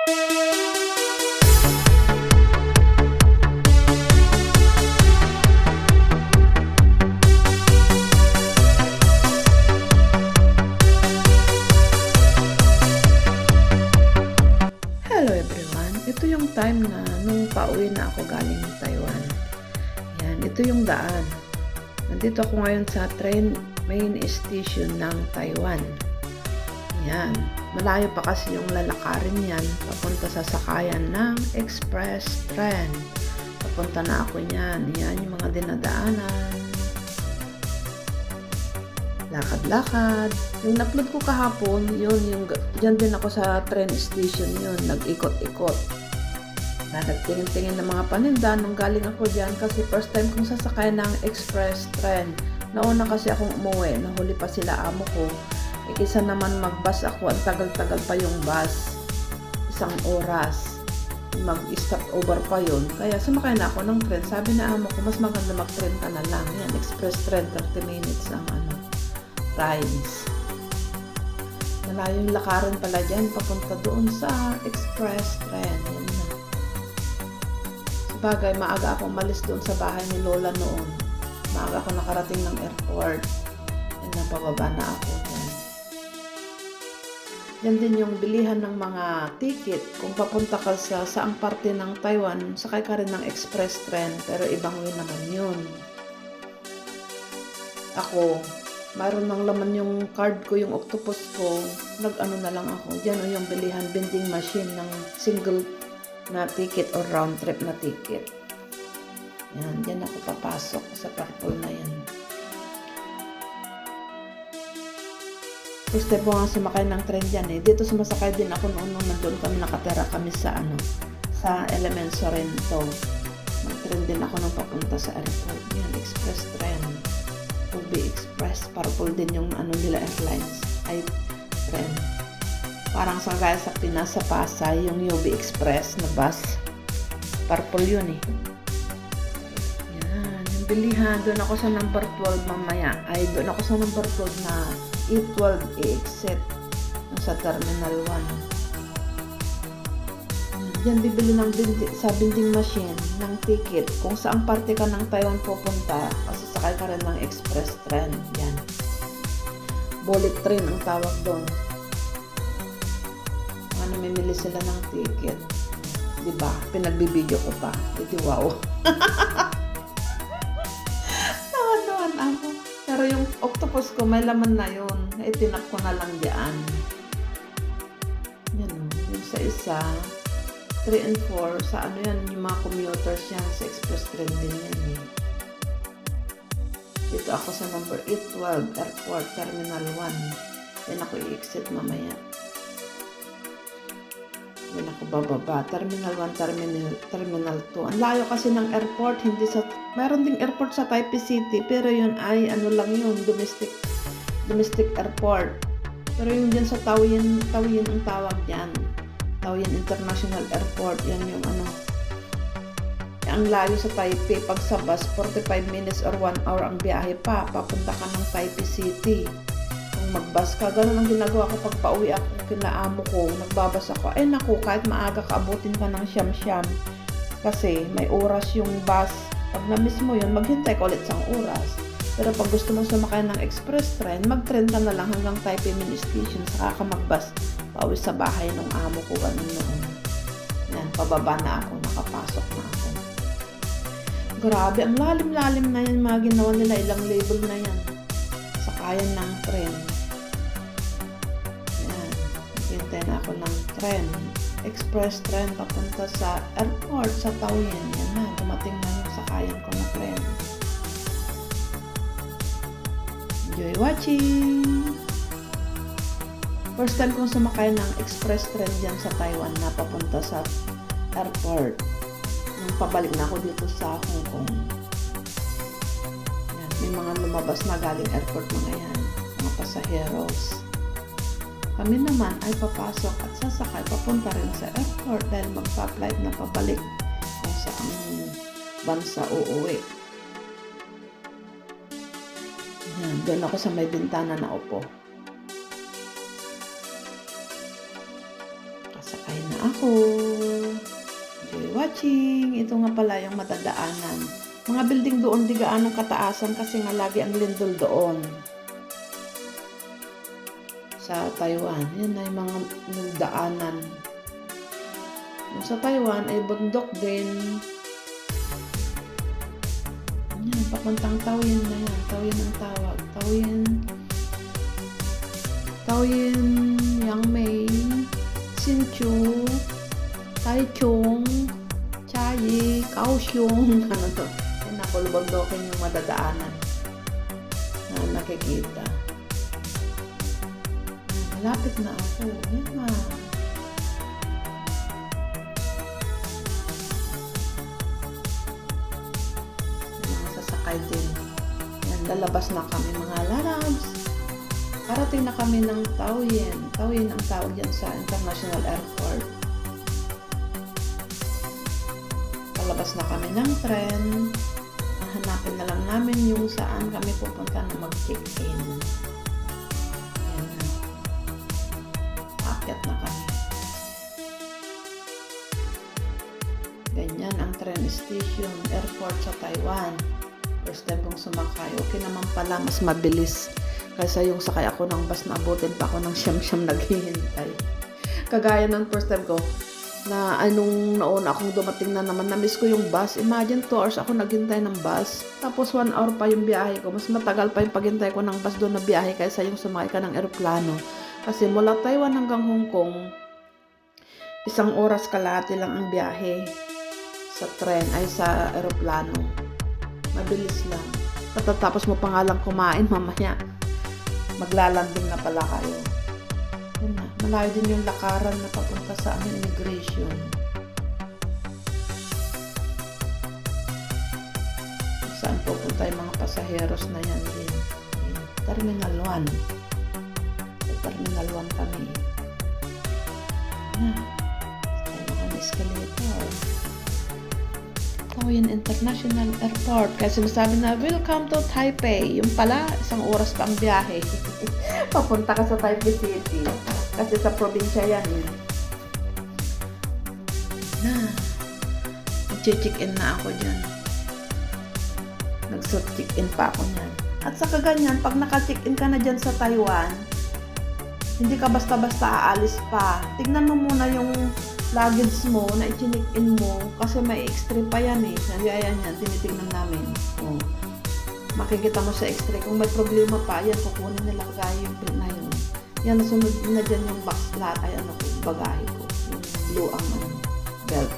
Hello everyone! Ito yung time na nung pauwi na ako galing Taiwan. Yan, ito yung daan. Nandito ako ngayon sa main station ng Taiwan. Yan, malayo pa kasi yung lalakarin yan papunta sa sakayan ng express train. Papunta na ako yan. Yan yung mga dinadaanan. Lakad-lakad. Yung na-upload ko kahapon, dyan din ako sa train station yun. Nag-ikot-ikot. Nagtingin-tingin ng mga paninda nung galing ako dyan kasi first time kong sasakay ng express train. Nauna kasi akong umuwi. Nahuli pa sila amo ko. Kaysa naman mag-bus ako, ang tagal-tagal pa yung bus. 1 oras. Mag-stop over pa yun. Kaya sumakay na ako ng train. Sabi na amo ko, mas maganda mag-train ka na lang. Yan, express train, 30 minutes ang rides. Malayo yung lakaran pala dyan, papunta doon sa express train. Yan na. Sabagay, maaga akong malis doon sa bahay ni Lola noon. Maaga ako nakarating ng airport. Yan na, pababa na ako dyan. Yan din yung bilihan ng mga ticket. Kung papunta ka sa saang parte ng Taiwan, sakay ka rin ng express train, pero ibang way naman yun. Ako, mayroon ng laman yung card ko, yung octopus ko. Nag-ano na lang ako. Diyan o yung bilihan, vending machine ng single na ticket or round trip na ticket. Yan, diyan ako papasok sa purple na yan. First time ko nga sumakay ng train dyan eh. Dito sumasakay din ako noon nung nandun kami, nakatera kami sa sa Element Sorrento. Mag-train din ako nung papunta sa airport. Yan, express train. UB Express, purple din yung nila airlines, ay train. Parang sa gaya sa Pinas sa Pasay, yung UB Express na bus, purple yun eh. Yan, yung bilihan, doon ako sa number 12 mamaya, ay doon ako sa number 12 na E12 i-exit sa Terminal 1. Yan, bibili sa vending machine ng ticket kung saang parte ka ng Taiwan pupunta kasi sakay ka rin ng express train. Yan. Bullet train ang tawag doon. Namimili sila ng ticket. Diba? Pinagbibideo ko pa. Iti wow. Nawan ako. Pero yung octopus ko may laman na yun. Itinap ko na lang diyan. Yan o. Yung sa isa 3 and 4, sa yan, yung mga commuters yan, sa express train din yan eh. Dito ako sa number 812, Airport, Terminal 1. Yan ako i-exit mamaya. Yan ako bababa. Terminal 1, Terminal 2. Ang layo kasi ng airport, hindi sa, mayroon ding airport sa Taipei City, pero yun ay, lang yun, domestic airport. Pero yung dyan sa Taoyuan ang tawag dyan. Taoyuan International Airport, yan yung ang layo sa Taipei. Pag sa bus, 45 minutes or 1 hour ang biyahe pa, papunta ka ng Taipei City. Kung mag-bus ka, ganun ang ginagawa ko pag pauwi ako, kinaamo ko, nagbabas ako, ay naku, kahit maaga ka, abutin ka ng siyam-siyam. Kasi may oras yung bus. Pag na-miss mo yun, maghintay ka ulit sang oras. Pero pag gusto mong sumakay ng express train, mag-train ka na lang hanggang Taipei Main Station, saka ka mag-bus pauwi sa bahay ng amo ko, ganun noon. Yan, pababa na ako, nakapasok na ako. Grabe, ang lalim-lalim na yan, mga ginawa nila, ilang label na yan. Sakayan ng tren. Yan, hintay na ako ng tren. Express train papunta sa airport, sa Taoyuan. Yan na, dumating na yung sakayan ko na tren. Enjoy watching! First time kong sumakay ng express train dyan sa Taiwan na papunta sa airport. Nung pabalik na ako dito sa Hong Kong. Yan, may mga lumabas na galing airport mga yan. Mga pasaheros. Kami naman ay papasok at sasakay papunta rin sa airport dahil magpa-flight na pabalik kung saan bansa uuwi. Yan, doon ako sa may bintana na upo. Sakay na ako. Enjoy watching. Ito nga pala yung madadaanan. Mga building doon di gaanong kataasan kasi nga lagi ang lindol doon. Sa Taiwan, yan ay mga daanan. Sa Taiwan ay bundok din. Yan, papuntang Taoyuan na yan. Taoyuan ang tawag. Taoyuan, Yangmei, Hsinchu, Taichung, Chiayi, Kaohsiung. Ano to? Yan ako, bundokin yung madadaanan na nakikita. Malapit na ako. Yan na. Mga sasakay din. Yan, lalabas na kami mga lalabs. Parating na kami ng Taoyuan. Taoyuan ang tawag yan sa International Airport. Lalabas na kami ng tren. Hanapin na lang namin yung saan kami pupunta na mag-check-in. Yan na. Aakyat na kami. Ganyan ang train station, airport sa Taiwan. First time kong sumakay. Okay naman pala, mas mabilis. Kaysa yung sakay ako ng bus na abutin pa ako ng siyam-siyam naghihintay. Kagaya ng first time ko, na anong nauna akong dumating na naman, na-miss ko yung bus. Imagine 2 hours ako naghintay ng bus. Tapos 1 hour pa yung biyahe ko. Mas matagal pa yung paghintay ko ng bus doon na biyahe kaysa yung sumakay ka ng eroplano. Kasi mula Taiwan hanggang Hong Kong, 1 oras kalahati lang ang biyahe sa tren ay sa eroplano. Mabilis lang. Tapos mo pa nga lang kumain mamaya. Maglalanding na pala kayo. Yun na. Malayo din yung lakaran na papunta sa immigration. Saan pupunta yung mga pasaheros na yan din. Terminal 1. Sa Terminal 1 kami. Na. Sa mga escalator. Taoyuan International Airport. Kasi masabi na, welcome to Taipei. Yung pala, 1 oras pa ang biyahe. Papunta ka sa Taipei City. Kasi sa probinsya yan. Na. Nag-check-in na ako dyan. Nag-check-in pa ako dyan. At sa kaganyan, pag naka-check-in ka na dyan sa Taiwan, hindi ka basta-basta aalis pa. Tignan mo muna yung luggage mo na i-check-in mo kasi may extra pa yan eh. Ayan yan, tinitignan namin. Oh. Makikita mo sa extra. Kung may problema pa, yan, kukunin nila kagaya yung print na yun. Yan, nasunod na dyan yung box lahat ay ano ko, bagahe ko. Yung blue ang belt.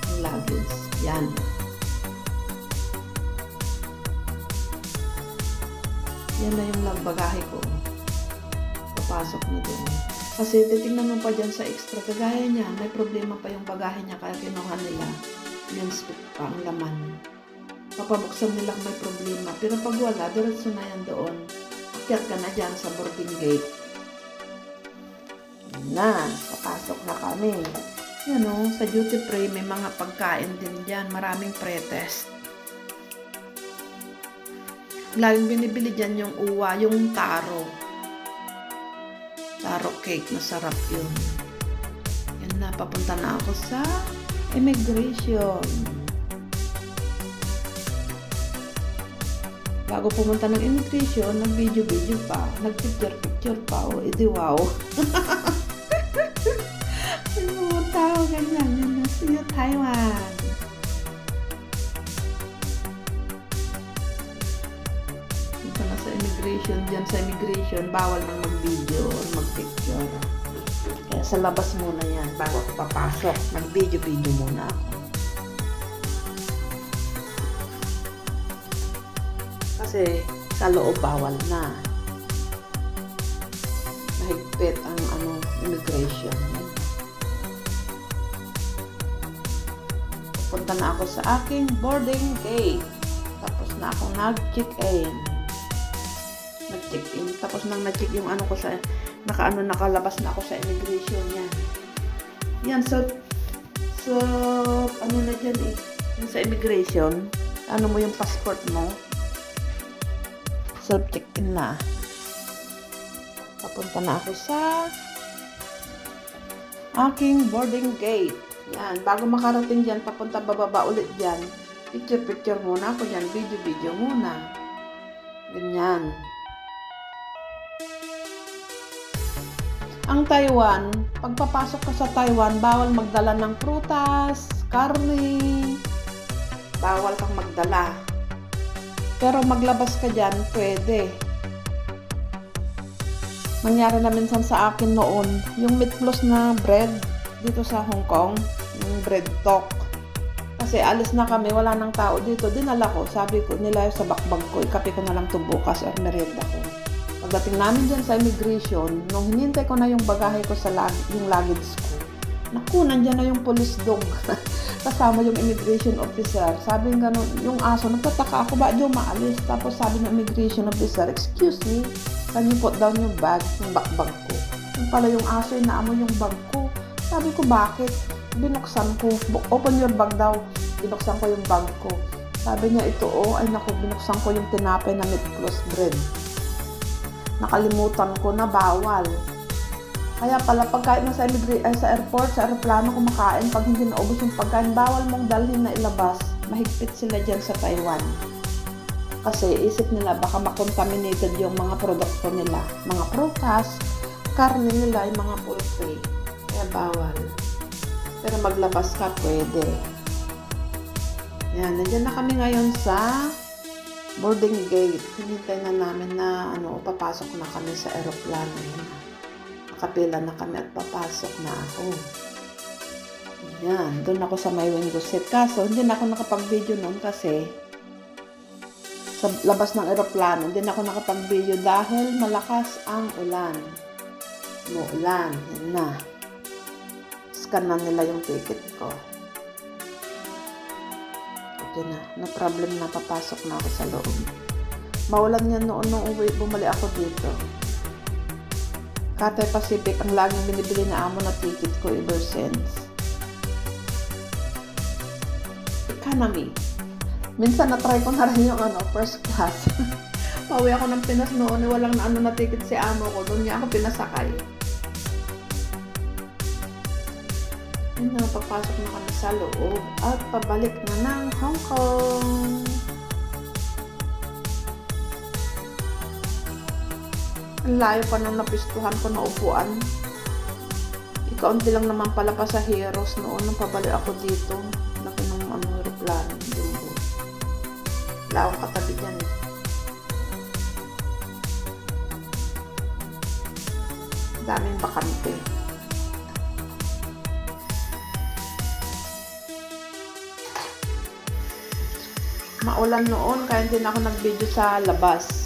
Yung luggage. Yan. Yan na yung bagahe ko. Papasok na din. Kasi titignan mo pa dyan sa extra. Kagaya niya, may problema pa yung bagahe niya kaya kinuha nila. Yan spit pa ang laman. Papabuksan nila kung may problema. Pero pag wala, diretso na yan doon. Akyat ka na dyan sa boarding gate. Na, papasok na kami. Yan o, sa duty free may mga pagkain din dyan. Maraming pretest. Laging binibili dyan yung uwa, yung taro. Taro cake, masarap yun. Yan na, papunta na ako sa immigration. Bago pumunta ng immigration, nag-video pa. Nag-picture pa. O, edi wow. Yung tao, ganyan. Yan na, see you Taiwan. Dito na sa immigration. Diyan sa immigration, bawal nang mag-video or mag-picture. Kaya sa labas muna yan, bago ako papasok. Mag-video muna ako. Kasi sa loob bawal na. Mahigpit ang immigration. Punta na ako sa aking boarding gate. Tapos na akong nag-check-in. Tapos nang na-check yung ko sa nakalabas na ako sa immigration yan. Yan, so na dyan eh. Yung sa immigration, mo yung passport mo. Self-check-in na. Papunta na ako sa aking boarding gate. Yan, bago makarating dyan, papunta bababa ulit dyan. Picture muna ako dyan, video muna. Ganyan. Ang Taiwan, pagpapasok ka sa Taiwan, bawal magdala ng prutas, karne, bawal kang magdala. Pero maglabas ka dyan, pwede. Nangyari na minsan sa akin noon, yung meat floss na bread dito sa Hong Kong, yung bread talk. Kasi alis na kami, wala nang tao dito. Dinala ko, sabi ko, nilayo sa bakbag ko, ikape ko na lang ito bukas or merienda ko. Pagdating namin dyan sa immigration, nung hinintay ko na yung bagahe ko sa yung luggage ko, naku, nandyan na yung police dog. Kasama yung immigration officer. Sabi nga yung aso, nagtataka ako, ba diyo maalis? Tapos sabi ng immigration officer, excuse me, can you put down yung bag, yung bakbag ko? Yung pala yung aso, inaamoy yung bag ko. Sabi ko, bakit? Binuksan ko. Open your bag daw. Binuksan ko yung bag ko. Sabi niya, ito ay naku, binuksan ko yung tinapay na meat floss bread. Nakalimutan ko na bawal. Kaya pala pagkain na sa airport, sa aeroplano kumakain, pag hindi naubos yung pagkain, bawal mong dalhin na ilabas. Mahigpit sila dyan sa Taiwan. Kasi isip nila baka makontaminated yung mga produkto nila. Mga prutas, karne nila, yung mga poultry. Kaya bawal. Pero maglabas ka, pwede. Yan, nandiyan na kami ngayon sa boarding gate. Hinintay na namin na papasok na kami sa aeroplano. Nakapila na kami at papasok na ako. Yan, doon ako sa may window seat. Kaso, hindi na ako nakapag-video noon kasi sa labas ng aeroplano, hindi na ako nakapag-video dahil malakas ang ulan. Umuulan, yan na. Scan na nila yung ticket ko. Okay na, no problem na, papasok na ako sa loob. Maulan yan noon nung bumalik ako dito. Cathay Pacific ang laging binibili na amo na ticket ko ever since. Economy. Minsan na-try ko na rin yung first class. Pauwi ako ng Pinas noon, walang na ticket si amo ko. Doon niya ako pinasakay. Yun na, papasok na kami sa loob at pabalik na ng Hong Kong. Ang layo pa nung napistuhan ko na upuan. Ikaunti lang naman pala pasaheros noon nung pabalik ako dito. Laki ng aeroplano. Wala akong katabi dyan. Daming bakante. Maulan noon kaya hindi na ako nag-video sa labas.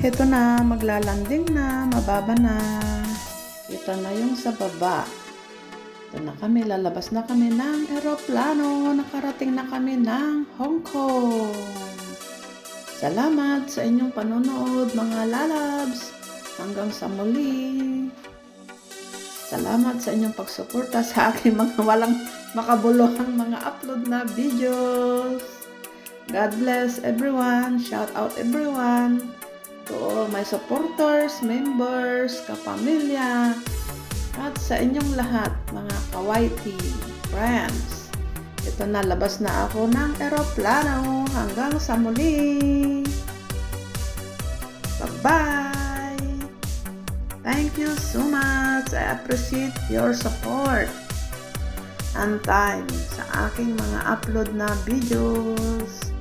Ito na, maglalanding na, mababa na. Ito na yung sa baba. Ito na kami, lalabas na kami ng eroplano. Nakarating na kami ng Hong Kong. Salamat sa inyong panonood, mga lalabs. Hanggang sa muli. Salamat sa inyong pagsuporta sa aking mga walang makabuluhang mga upload na videos. God bless everyone. Shout out everyone. To all my supporters, members, kapamilya, at sa inyong lahat, mga kawaiti, friends. Ito na, labas na ako ng eroplano. Hanggang sa muli. Bye-bye. Thank you so much. I appreciate your support and time sa aking mga upload na videos.